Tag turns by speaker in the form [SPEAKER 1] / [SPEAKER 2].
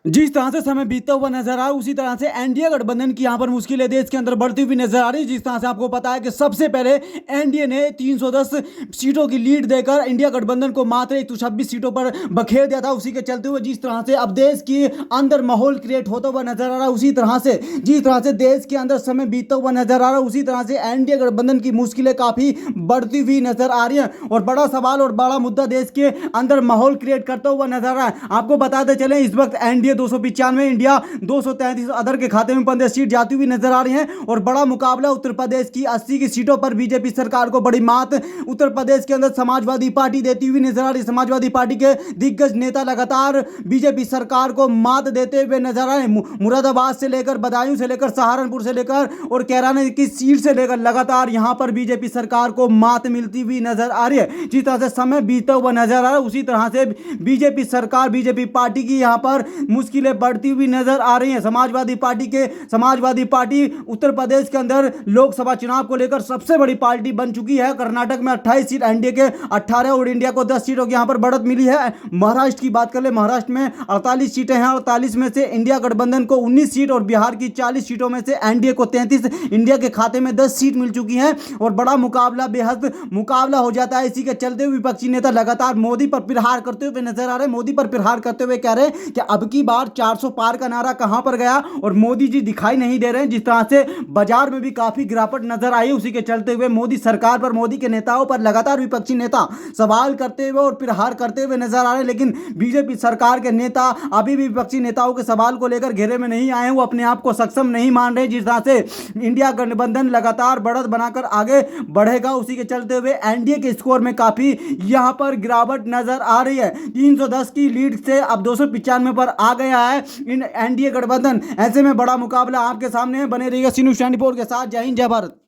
[SPEAKER 1] जिस तरह से समय बीतता हुआ नजर आ रहा है उसी तरह से एनडीए गठबंधन की यहां पर मुश्किलें देश के अंदर बढ़ती हुई नजर आ रही है। जिस तरह से आपको पता है कि सबसे पहले एनडीए ने 310 सीटों की लीड देकर इंडिया गठबंधन को मात्र 126 सीटों पर बखेर दिया था। उसी के चलते हुए जिस तरह से अब देश के अंदर माहौल क्रिएट होता हुआ नजर आ रहा है, उसी तरह से जिस तरह से देश के अंदर समय बीतता हुआ नजर आ रहा है, उसी तरह से एनडीए गठबंधन की मुश्किलें काफी बढ़ती हुई नजर आ रही है और बड़ा सवाल और बड़ा मुद्दा देश के अंदर माहौल क्रिएट करता हुआ नजर आ रहा है। आपको बताते चले इस वक्त एनडीए 295, इंडिया 233 अदर के खाते में 15 सीट जाती हुई नजर आ रही हैं और बड़ा मुकाबला उत्तर प्रदेश की 80 की सीटों पर बीजेपी सरकार को बड़ी मात उत्तर प्रदेश के अंदर समाजवादी पार्टी देती हुई नजर आ रही है। समाजवादी पार्टी के दिग्गज नेता लगातार बीजेपी सरकार को मात देते हुए नजर आ रहे हैं। मुरादाबाद से लेकर बदायूं से लेकर सहारनपुर से लेकर और कैराना की सीट से लेकर लगातार यहां पर बीजेपी सरकार को मात मिलती हुई नजर आ रही है। जिस तरह से समय बीतता हुआ नजर आ रहा है उसी तरह से बीजेपी सरकार बीजेपी पार्टी की यहां पर मुश्किलें बढ़ती हुई नजर आ रही हैं। समाजवादी पार्टी उत्तर प्रदेश के अंदर लोकसभा चुनाव को लेकर सबसे बड़ी पार्टी बन चुकी है। कर्नाटक में 28 सीट, एनडीए के 18 और इंडिया को 10 सीटों की यहां पर बढ़त मिली है। महाराष्ट्र की बात कर ले, महाराष्ट्र में 48 सीटें हैं, 48 में से इंडिया गठबंधन को 19 सीट और बिहार की 40 सीटों में से एनडीए को 33, इंडिया के खाते में 10 सीट मिल चुकी हैं और बड़ा मुकाबला बेहद मुकाबला हो जाता है। इसी के चलते विपक्षी नेता लगातार मोदी पर प्रहार करते हुए नजर आ रहे हैं। मोदी पर प्रहार करते हुए कह रहे हैं कि अब की बार 400 पार का नारा कहां पर गया और मोदी जी दिखाई नहीं दे रहे हैं। जिस तरह से बाजार में भी काफी गिरावट नजर आई, उसी के चलते हुए मोदी सरकार पर, मोदी के नेताओं पर लगातार विपक्षी नेता सवाल करते हुए और प्रहार करते हुए नजर आ रहे हैं। लेकिन बीजेपी सरकार के नेता अभी भी विपक्षी नेताओं के सवाल को लेकर घेरे में नहीं आए हैं, वो अपने आप को सक्षम नहीं मान रहे। जिस तरह से इंडिया गठबंधन लगातार बढ़त बनाकर आगे बढ़ेगा, उसी के चलते हुए एनडीए के स्कोर में काफी यहां पर गिरावट नजर आ रही है। 310 की लीड से अब 295 पर आ गया है इन एनडीए गठबंधन। ऐसे में बड़ा मुकाबला आपके सामने बने रहिएगा सी न्यूज़ 24 के साथ। जय हिंद, जय भारत।